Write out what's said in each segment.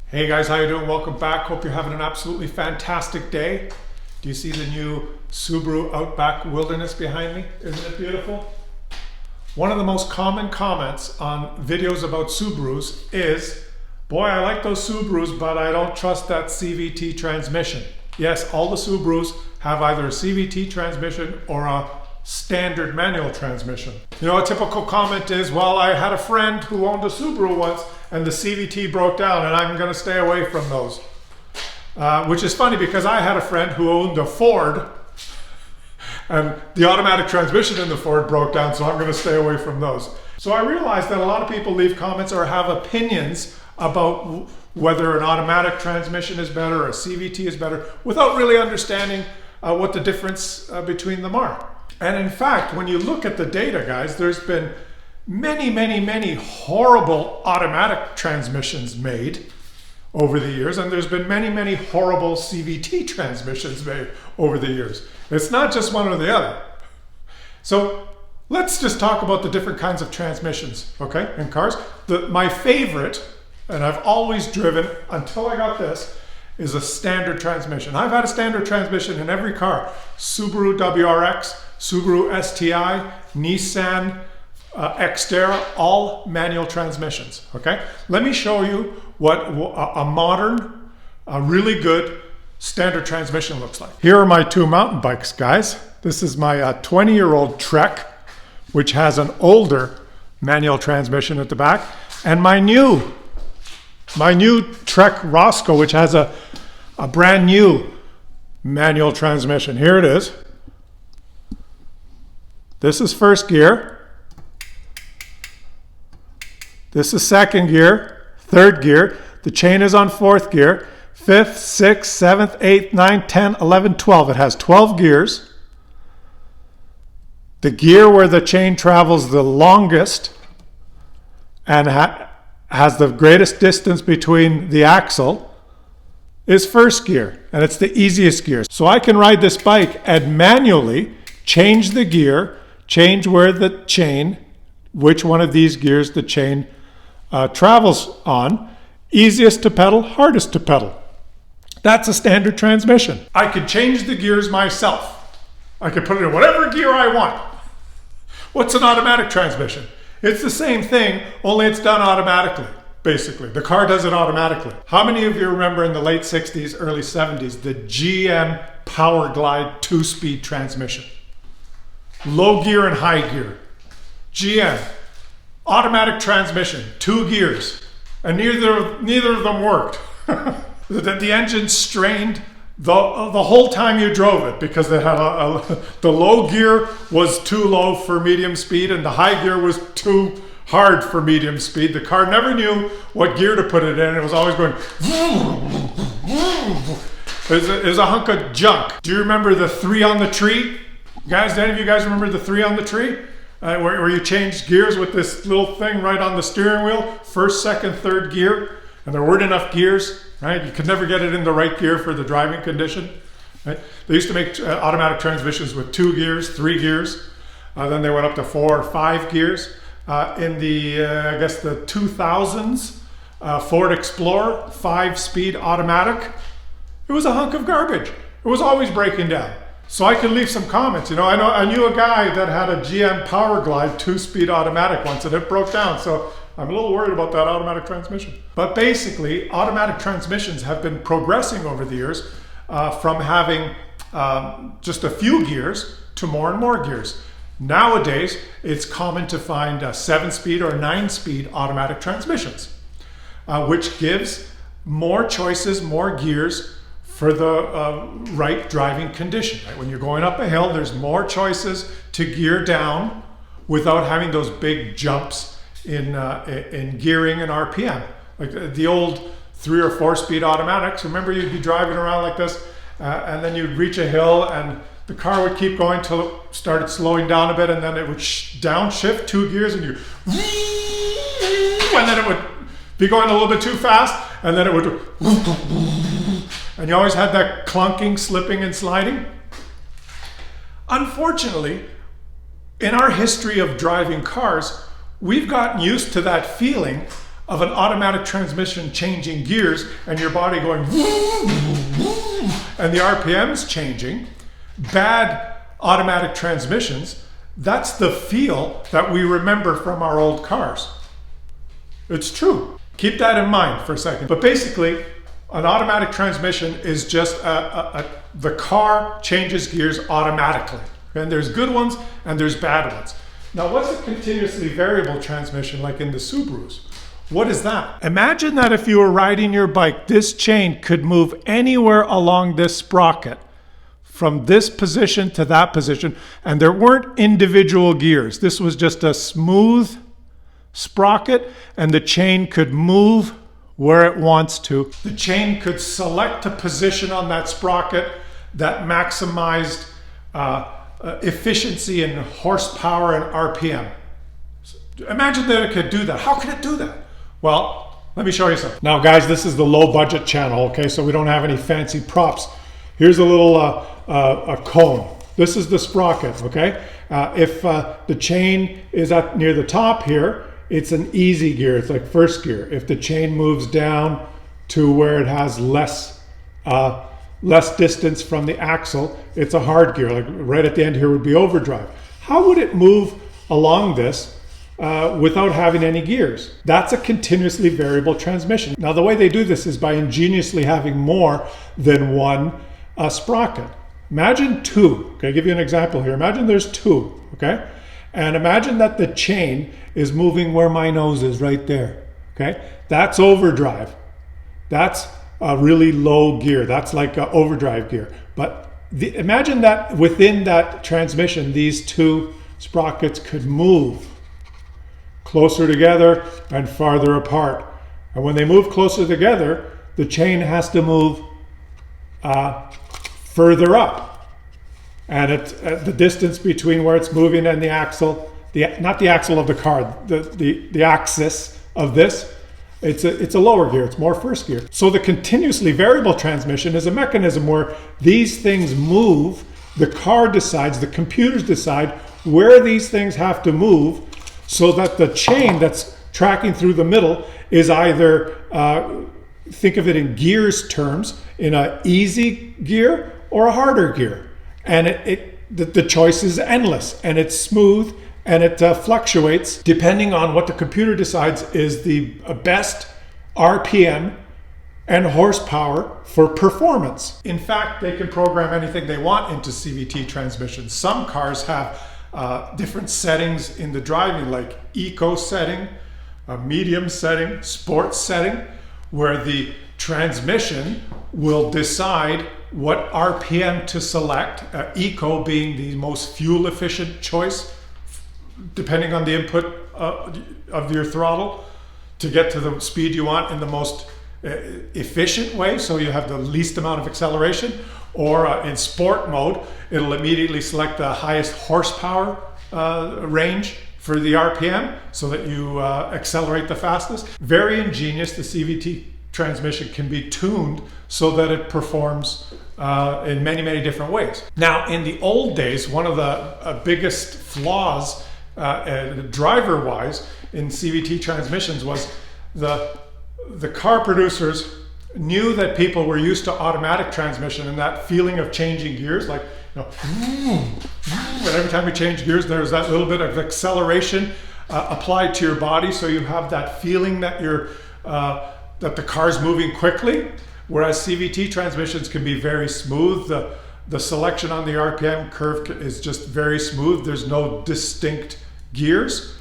Hey guys, how you doing? Welcome back. Hope you're having an absolutely fantastic day. Do you see the new Subaru Outback Wilderness behind me? Isn't it beautiful? One of the most common comments on videos about Subarus is, boy, I like those Subarus, but I don't trust that CVT transmission. Yes, all the Subarus have either a CVT transmission or a standard manual transmission. You know, a typical comment is, well, I had a friend who owned a Subaru once and the CVT broke down and I'm going to stay away from those. Which is funny because I had a friend who owned a Ford and the automatic transmission in the Ford broke down, so I'm going to stay away from those. So I realized that a lot of people leave comments or have opinions about whether an automatic transmission is better or a CVT is better without really understanding what the difference between them are. And in fact, when you look at the data, guys, there's been many horrible automatic transmissions made over the years, and there's been many horrible CVT transmissions made over the years. It's not just one or the other. So let's just talk about the different kinds of transmissions, okay, in cars. My favorite, and I've always driven until I got this, is a standard transmission. I've had a standard transmission in every car. Subaru WRX, Subaru STI, Nissan Xterra, all manual transmissions, okay? Let me show you what a modern, really good standard transmission looks like. Here are my two mountain bikes, guys. This is my 20-year-old Trek, which has an older manual transmission at the back, and my new Trek Roscoe, which has a brand new manual transmission. Here it is. This is first gear. This is second gear, third gear. The chain is on fourth gear, 5th, 6th, 7th, 8th, 9th, 10th, 11th, 12th. It has 12 gears. The gear where the chain travels the longest and has the greatest distance between the axle is first gear, and it's the easiest gear. So I can ride this bike and manually change the gear, change where the chain, which one of these gears the chain travels on. Easiest to pedal, hardest to pedal. That's a standard transmission. I could change the gears myself. I could put it in whatever gear I want. What's an automatic transmission? It's the same thing, only it's done automatically, basically. The car does it automatically. How many of you remember in the late 60s, early 70s, the GM Power Glide 2-speed transmission? Low gear and high gear. GM, automatic transmission, 2 gears, and neither of them worked. The engine strained the whole time you drove it because they had the low gear was too low for medium speed and the high gear was too hard for medium speed. The car never knew what gear to put it in. It was always going. It was a hunk of junk. Do you remember the 3 on the tree? Guys, do any of you guys remember the 3 on the tree? Where you changed gears with this little thing right on the steering wheel, first, second, third gear, and there weren't enough gears, right? You could never get it in the right gear for the driving condition, right? They used to make automatic transmissions with 2 gears, 3 gears, then they went up to 4 or 5 gears. In the, I guess the 2000s, Ford Explorer, 5-speed automatic, it was a hunk of garbage. It was always breaking down. So I can leave some comments. You know, I knew a guy that had a GM Power Glide 2-speed automatic once and it broke down. So I'm a little worried about that automatic transmission. But basically, automatic transmissions have been progressing over the years from having just a few gears to more and more gears. Nowadays, it's common to find 7-speed or 9-speed automatic transmissions, which gives more choices, more gears, for the right driving condition. Right? When you're going up a hill, there's more choices to gear down without having those big jumps in gearing and RPM. Like the old 3 or 4-speed automatics. Remember, you'd be driving around like this, and then you'd reach a hill, and the car would keep going till it started slowing down a bit, and then it would downshift 2 gears, and and then it would be going a little bit too fast, and then it would. And you always had that clunking, slipping, and sliding. Unfortunately, in our history of driving cars, we've gotten used to that feeling of an automatic transmission changing gears and your body going and the RPMs changing, bad automatic transmissions, that's the feel that we remember from our old cars. It's true. Keep that in mind for a second. But basically, an automatic transmission is just the car changes gears automatically. And there's good ones and there's bad ones. Now, what's a continuously variable transmission like in the Subarus? What is that? Imagine that if you were riding your bike, this chain could move anywhere along this sprocket from this position to that position, and there weren't individual gears. This was just a smooth sprocket, and the chain could move where it wants to. The chain could select a position on that sprocket that maximized efficiency and horsepower and RPM. Imagine that it could do that. How could it do that? Well, let me show you something. Now guys, this is the low budget channel, okay? So we don't have any fancy props. Here's a little a cone. This is the sprocket, okay? If the chain is up near the top here, it's an easy gear. It's like first gear. If the chain moves down to where it has less distance from the axle, it's a hard gear. Like right at the end here would be overdrive. How would it move along this without having any gears? That's a continuously variable transmission. Now the way they do this is by ingeniously having more than one sprocket. Imagine two. Okay, I'll give you an example here. Imagine there's two, okay? And imagine that the chain is moving where my nose is, right there, okay? That's overdrive. That's a really low gear. That's like an overdrive gear. But imagine that within that transmission, these two sprockets could move closer together and farther apart. And when they move closer together, the chain has to move further up. And the distance between where it's moving and the axle, not the axle of the car, the axis of this, it's a lower gear, it's more first gear. So the continuously variable transmission is a mechanism where these things move, the car decides, the computers decide where these things have to move so that the chain that's tracking through the middle is either, think of it in gears terms, in an easy gear or a harder gear. And the choice is endless, and it's smooth, and it fluctuates depending on what the computer decides is the best RPM and horsepower for performance. In fact, they can program anything they want into CVT transmissions. Some cars have different settings in the driving, like eco setting, a medium setting, sports setting, where the transmission will decide what RPM to select, eco being the most fuel efficient choice, depending on the input of your throttle, to get to the speed you want in the most efficient way, so you have the least amount of acceleration. Or in sport mode, it'll immediately select the highest horsepower range for the RPM so that you accelerate the fastest. Very ingenious. The CVT transmission can be tuned so that it performs in many, many different ways. Now, in the old days, one of the biggest flaws driver-wise in CVT transmissions was the car producers knew that people were used to automatic transmission and that feeling of changing gears, like, you know, and every time you change gears, there's that little bit of acceleration applied to your body, so you have that feeling that that the car's moving quickly. Whereas CVT transmissions can be very smooth. The selection on the RPM curve is just very smooth. There's no distinct gears.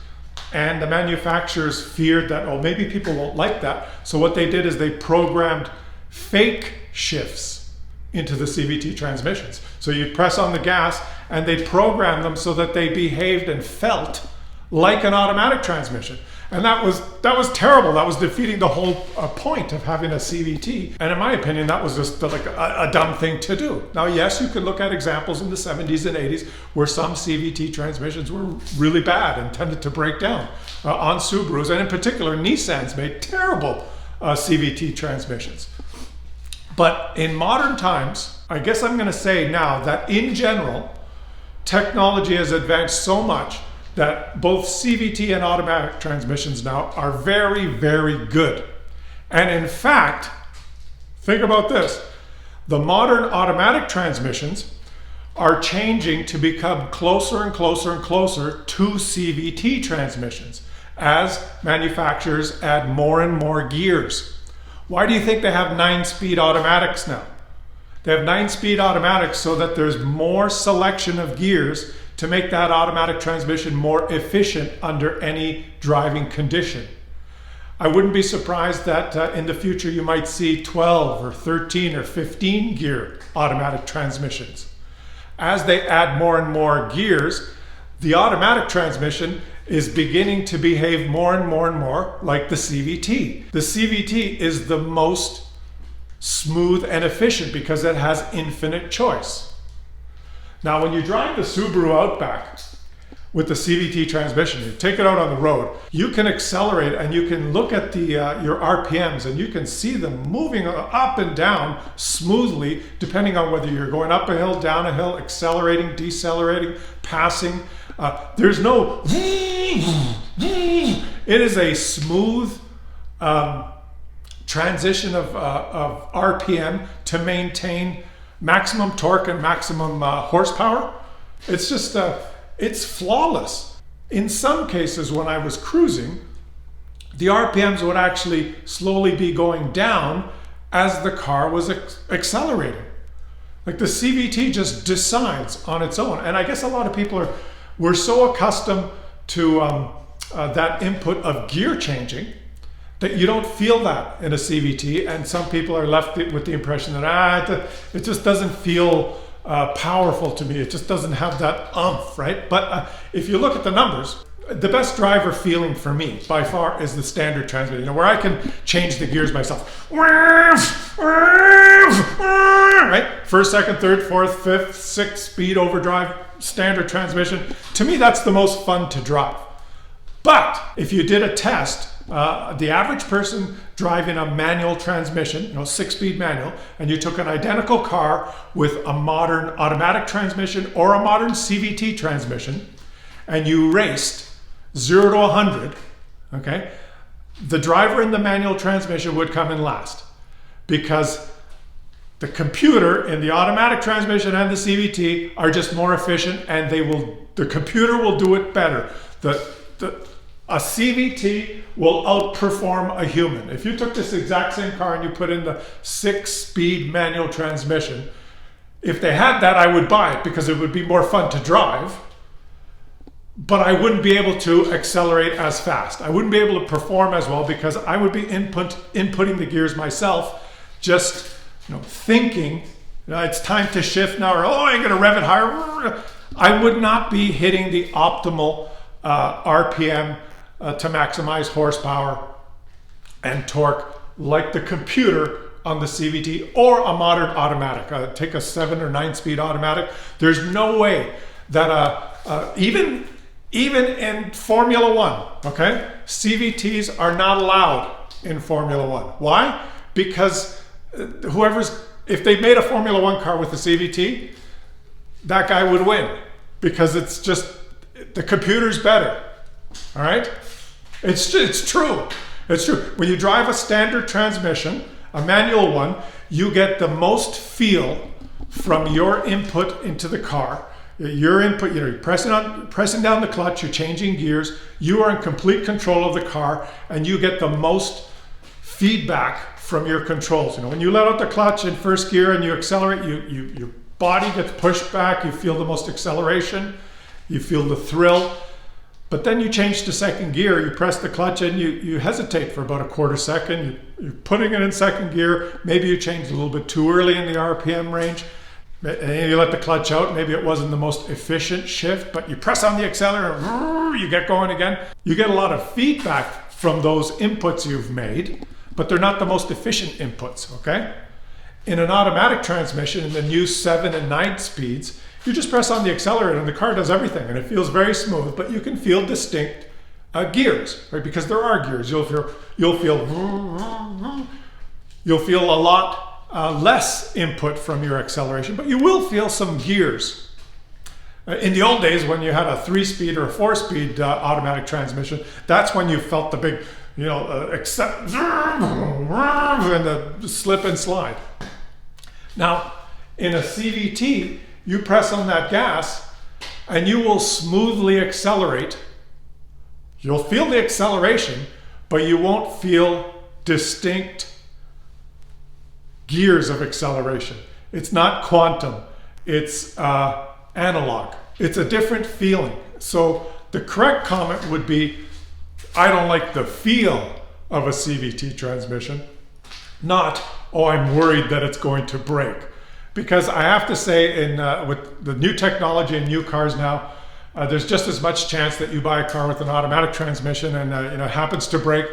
And the manufacturers feared that, oh, maybe people won't like that. So what they did is they programmed fake shifts into the CVT transmissions. So you press on the gas and they programmed them so that they behaved and felt like an automatic transmission. And that was terrible. That was defeating the whole point of having a CVT. And in my opinion, that was just like a dumb thing to do. Now, yes, you could look at examples in the 70s and 80s where some CVT transmissions were really bad and tended to break down on Subarus. And in particular, Nissans made terrible CVT transmissions. But in modern times, I guess I'm going to say now that in general, technology has advanced so much that both CVT and automatic transmissions now are very, very good. And in fact, think about this. The modern automatic transmissions are changing to become closer and closer and closer to CVT transmissions as manufacturers add more and more gears. Why do you think they have 9-speed automatics now? They have 9-speed automatics so that there's more selection of gears to make that automatic transmission more efficient under any driving condition. I wouldn't be surprised that in the future you might see 12 or 13 or 15 gear automatic transmissions. As they add more and more gears, the automatic transmission is beginning to behave more and more and more like the CVT. The CVT is the most smooth and efficient because it has infinite choice. Now, when you drive the Subaru Outback with the CVT transmission, you take it out on the road, you can accelerate and you can look at the your RPMs and you can see them moving up and down smoothly depending on whether you're going up a hill, down a hill, accelerating, decelerating, passing. There's no it is a smooth transition of RPM to maintain maximum torque and maximum horsepower. It's just it's flawless. In some cases, when I was cruising, the RPMs would actually slowly be going down as the car was accelerating. Like the CVT just decides on its own. And I guess a lot of people we're so accustomed to that input of gear changing that you don't feel that in a CVT. And some people are left with the impression that it just doesn't feel powerful to me. It just doesn't have that oomph, right? But if you look at the numbers, the best driver feeling for me by far is the standard transmission, where I can change the gears myself. Right? First, second, third, fourth, fifth, 6-speed overdrive, standard transmission. To me, that's the most fun to drive. But if you did a test, the average person driving a manual transmission, 6-speed manual, and you took an identical car with a modern automatic transmission or a modern CVT transmission, and you raced 0 to 100, okay, the driver in the manual transmission would come in last because the computer in the automatic transmission and the CVT are just more efficient, and the computer will do it better. A CVT will outperform a human. If you took this exact same car and you put in the 6-speed manual transmission, if they had that, I would buy it because it would be more fun to drive, but I wouldn't be able to accelerate as fast. I wouldn't be able to perform as well because I would be inputting the gears myself, just thinking, it's time to shift now, or I'm going to rev it higher. I would not be hitting the optimal RPM to maximize horsepower and torque like the computer on the CVT or a modern automatic. Take a 7 or 9-speed automatic. There's no way that even in Formula One, okay, CVTs are not allowed in Formula One. Why? Because if they made a Formula One car with a CVT, that guy would win because it's just the computer's better. All right, it's true. It's true. When you drive a standard transmission, a manual one, you get the most feel from your input into the car. Your input, you're pressing down the clutch, you're changing gears, you are in complete control of the car, and you get the most feedback from your controls. When you let out the clutch in first gear and you accelerate, your body gets pushed back, you feel the most acceleration, you feel the thrill. But then you change to second gear, you press the clutch and you hesitate for about a quarter second, you're putting it in second gear, maybe you changed a little bit too early in the RPM range, and you let the clutch out, maybe it wasn't the most efficient shift, but you press on the accelerator, you get going again. You get a lot of feedback from those inputs you've made, but they're not the most efficient inputs, okay? In an automatic transmission, in the new 7 and 9 speeds, you just press on the accelerator and the car does everything, and it feels very smooth, but you can feel distinct gears, right? Because there are gears. You'll feel a lot less input from your acceleration, but you will feel some gears. In the old days, when you had a 3-speed or a 4-speed automatic transmission, that's when you felt the big, and the slip and slide. Now, in a CVT, you press on that gas and you will smoothly accelerate. You'll feel the acceleration, but you won't feel distinct gears of acceleration. It's not quantum, it's analog. It's a different feeling. So the correct comment would be, I don't like the feel of a CVT transmission, not, oh, I'm worried that it's going to break. Because I have to say, with the new technology in new cars now, there's just as much chance that you buy a car with an automatic transmission and it happens to break,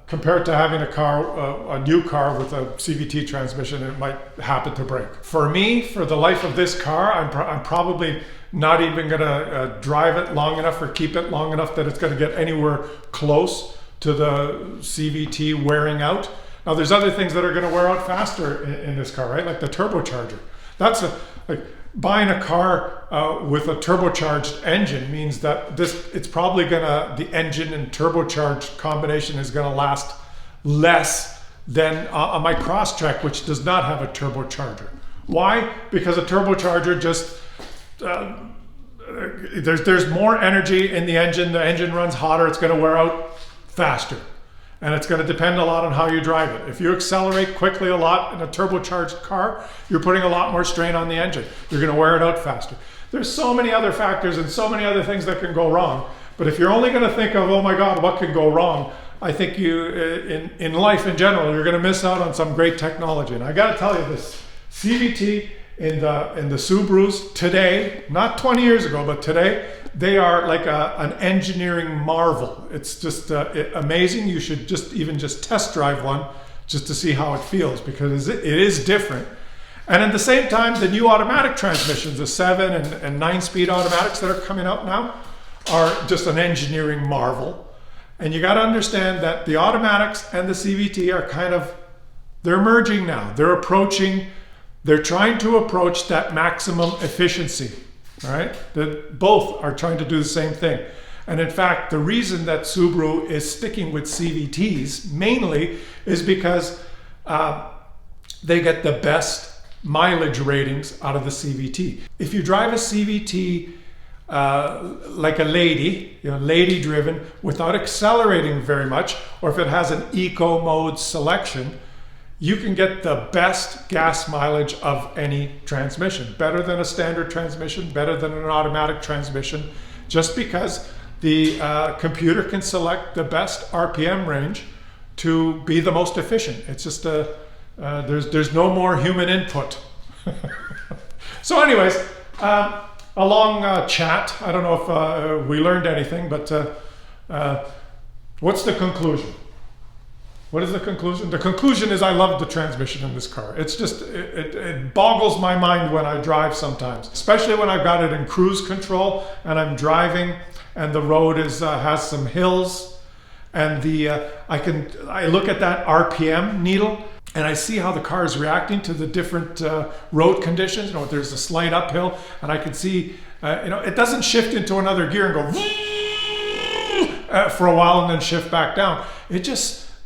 compared to having a new car with a CVT transmission, it might happen to break. For me, for the life of this car, I'm probably not even gonna drive it long enough or keep it long enough that it's gonna get anywhere close to the CVT wearing out. Now there's other things that are gonna wear out faster in this car, right? Like the turbocharger. That's like buying a car with a turbocharged engine means that it's probably the engine and turbocharged combination is gonna last less than on my Crosstrek, which does not have a turbocharger. Why? Because a turbocharger just, there's more energy in the engine runs hotter, it's gonna wear out faster. And it's going to depend a lot on how you drive it. If you accelerate quickly a lot in a turbocharged car, you're putting a lot more strain on the engine. You're going to wear it out faster. There's so many other factors and so many other things that can go wrong. But if you're only going to think of, oh my God, what could go wrong? I think you, in life in general, you're going to miss out on some great technology. And I got to tell you, this CVT in the Subarus today, not 20 years ago, but today, they are like an engineering marvel. It's just amazing. You should just test drive one just to see how it feels, because it is different. And at the same time, the new automatic transmissions, the 7 and 9-speed automatics that are coming out now, are just an engineering marvel. And you got to understand that the automatics and the CVT are they're merging now. They're trying to approach that maximum efficiency. All right, that both are trying to do the same thing. And in fact, the reason that Subaru is sticking with CVTs mainly is because they get the best mileage ratings out of the CVT. If you drive a CVT like a lady driven without accelerating very much, or if it has an eco mode selection, you can get the best gas mileage of any transmission. Better than a standard transmission, better than an automatic transmission, just because the computer can select the best RPM range to be the most efficient. It's just there's no more human input. So anyways, a long chat. I don't know if we learned anything, but what's the conclusion? What is the conclusion? The conclusion is I love the transmission in this car. It's just, it boggles my mind when I drive sometimes, especially when I've got it in cruise control and I'm driving and the road has some hills, and I look at that RPM needle and I see how the car is reacting to the different road conditions. There's a slight uphill and I can see, it doesn't shift into another gear and go for a while and then shift back down.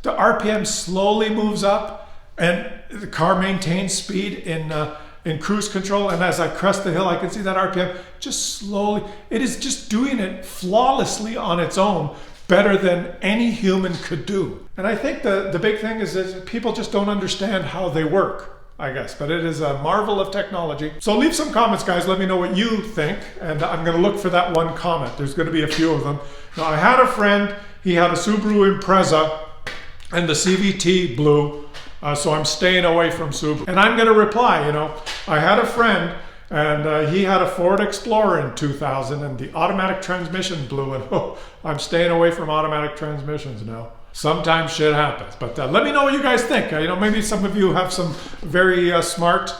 The RPM slowly moves up and the car maintains speed in cruise control. And as I crest the hill, I can see that RPM just slowly, it is just doing it flawlessly on its own, better than any human could do. And I think the big thing is that people just don't understand how they work, I guess, but it is a marvel of technology. So leave some comments, guys. Let me know what you think. And I'm going to look for that one comment. There's going to be a few of them. Now, I had a friend, he had a Subaru Impreza, and the CVT blew, so I'm staying away from Subaru. And I'm going to reply, I had a friend and he had a Ford Explorer in 2000 and the automatic transmission blew, and I'm staying away from automatic transmissions now. Sometimes shit happens, but let me know what you guys think. Maybe some of you have some very smart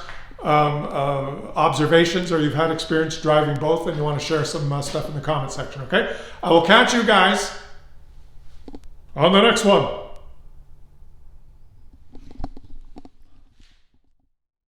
observations, or you've had experience driving both and you want to share some stuff in the comment section, okay? I will catch you guys on the next one.